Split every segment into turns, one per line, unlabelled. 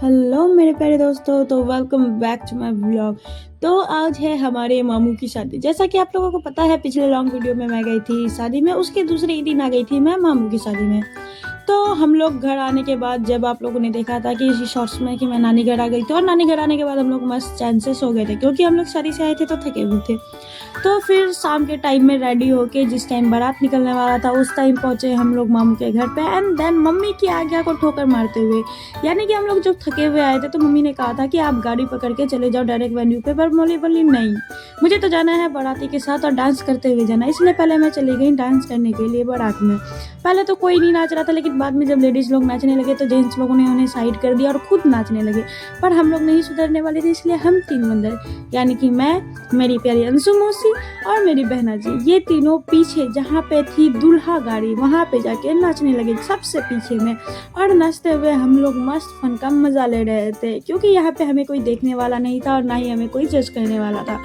Hello मेरे प्यारे दोस्तों, तो welcome back to my vlog. तो आज है हमारे मामू की शादी। जैसा कि आप लोगों को पता है, पिछले लॉन्ग वीडियो में मैं गई थी शादी में, उसके दूसरे ही दिन आ गई थी मैं मामू की शादी में। तो हम लोग घर आने के बाद, जब आप लोगों ने देखा था कि इसी शॉर्ट्स में कि मैं नानी घर आ गई थी, और नानी घर आने के बाद हम लोग मस्त चैन से सो गए थे, क्योंकि हम लोग शादी से आए थे तो थके हुए थे। तो फिर शाम के टाइम में रेडी होके, जिस टाइम बारात निकलने वाला था, उस टाइम पहुंचे हम लोग मामू के घर पे। एंड देन मम्मी की आज्ञा को ठोकर मारते हुए, यानी कि हम लोग जब थके हुए आए थे तो मम्मी ने कहा था कि आप गाड़ी पकड़ के चले जाओ डायरेक्ट वेन्यू पे, पर मौली बोली नहीं, मुझे तो जाना है बाराती के साथ और डांस करते हुए जाना। इसलिए पहले मैं चली गई डांस करने के लिए बारात में। पहले तो कोई नहीं नाच रहा था, लेकिन बाद में जब लेडीज लोग नाचने लगे तो जेंट्स लोगों ने उन्हें साइड कर दिया और खुद नाचने लगे। पर हम लोग नहीं सुधरने वाले थे, इसलिए हम तीन बंदर, यानी कि मैं, मेरी प्यारी अंशु मौसी और मेरी बहना जी, ये तीनों पीछे जहाँ पे थी दूल्हा गाड़ी, वहाँ पे जाके नाचने लगे सबसे पीछे में। और नाचते हुए हम लोग मस्त फन का मजा ले रहे थे, क्योंकि यहाँ पे हमें कोई देखने वाला नहीं था और ना ही हमें कोई जज करने वाला था।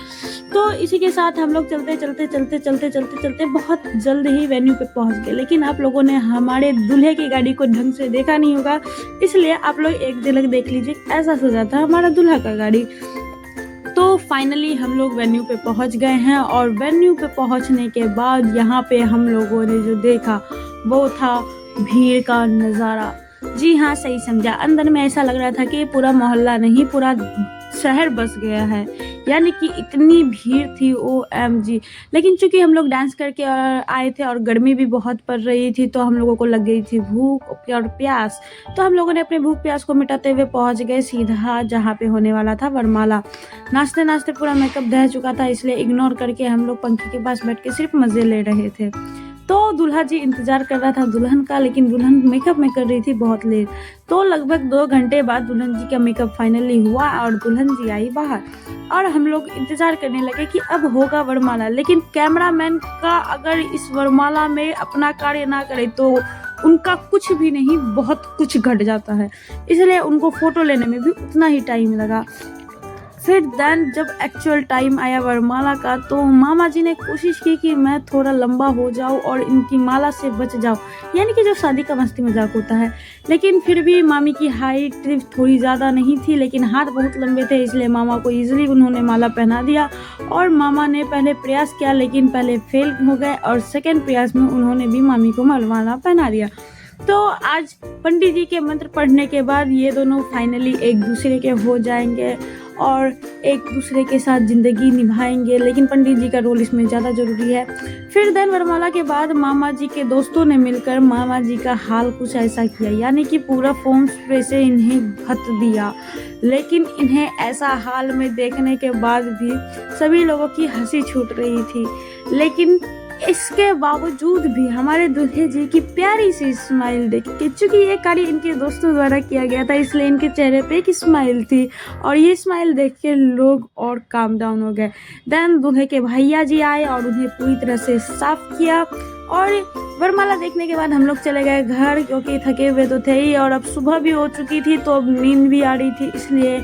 तो इसी के साथ हम लोग चलते चलते चलते चलते चलते चलते बहुत जल्द ही वेन्यू पे पहुंच गए। लेकिन आप लोगों ने हमारे दूल्हे की गाड़ी को ढंग से देखा नहीं होगा, इसलिए आप लोग एक झलक देख लीजिए, ऐसा सजा था हमारा दूल्हा का गाड़ी। तो फाइनली हम लोग वेन्यू पे पहुंच गए हैं, और वेन्यू पे पहुंचने के बाद यहाँ पे हम लोगों ने जो देखा वो था भीड़ का नज़ारा। जी हाँ, सही समझा। अंदर में ऐसा लग रहा था कि पूरा मोहल्ला नहीं, पूरा शहर बस गया है, यानी कि इतनी भीड़ थी OMG। लेकिन चूंकि हम लोग डांस करके आए थे और गर्मी भी बहुत पड़ रही थी, तो हम लोगों को लग गई थी भूख और प्यास। तो हम लोगों ने अपने भूख प्यास को मिटाते हुए पहुंच गए सीधा जहाँ पे होने वाला था वरमाला। नाचते नाचते पूरा मेकअप दह चुका था, इसलिए इग्नोर करके हम लोग पंखे के पास बैठ के सिर्फ मजे ले रहे थे। तो दूल्हा जी इंतजार कर रहा था दुल्हन का, लेकिन दुल्हन मेकअप में कर रही थी बहुत लेट। तो लगभग 2 घंटे बाद दुल्हन जी का मेकअप फाइनली हुआ और दुल्हन जी आई बाहर, और हम लोग इंतजार करने लगे कि अब होगा वरमाला। लेकिन कैमरामैन का अगर इस वरमाला में अपना कार्य ना करे तो उनका कुछ भी नहीं, बहुत कुछ घट जाता है, इसलिए उनको फोटो लेने में भी उतना ही टाइम लगा। फिर देन जब एक्चुअल टाइम आया वरमाला का, तो मामा जी ने कोशिश की कि मैं थोड़ा लंबा हो जाऊं और इनकी माला से बच जाऊं, यानी कि जो शादी का मस्ती मजाक होता है। लेकिन फिर भी मामी की हाइट थोड़ी ज़्यादा नहीं थी, लेकिन हाथ बहुत लंबे थे, इसलिए मामा को इजीली उन्होंने माला पहना दिया। और मामा ने पहले प्रयास किया, लेकिन पहले फेल हो गए, और सेकेंड प्रयास में उन्होंने भी मामी को माला पहना दिया। तो आज पंडित जी के मंत्र पढ़ने के बाद ये दोनों फाइनली एक दूसरे के हो जाएंगे और एक दूसरे के साथ जिंदगी निभाएंगे, लेकिन पंडित जी का रोल इसमें ज़्यादा जरूरी है। फिर देन वरमाला के बाद मामा जी के दोस्तों ने मिलकर मामा जी का हाल कुछ ऐसा किया, यानी कि पूरा फोम स्प्रे से इन्हें भत दिया। लेकिन इन्हें ऐसा हाल में देखने के बाद भी सभी लोगों की हंसी छूट रही थी। लेकिन इसके बावजूद भी हमारे दूल्हे जी की प्यारी सी स्माइल देख के, चूंकि ये कार्य इनके दोस्तों द्वारा किया गया था, इसलिए इनके चेहरे पे एक स्माइल थी, और ये स्माइल देख के लोग और काम डाउन हो गए। देन दूल्हे के भैया जी आए और उन्हें पूरी तरह से साफ किया, और वरमाला देखने के बाद हम लोग चले गए घर, क्योंकि थके हुए तो थे ही, और अब सुबह भी हो चुकी थी तो अब नींद भी आ रही थी, इसलिए।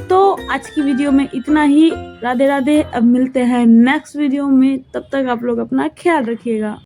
तो आज की वीडियो में इतना ही। राधे राधे। अब मिलते हैं नेक्स्ट वीडियो में, तब तक आप लोग अपना ख्याल रखिएगा।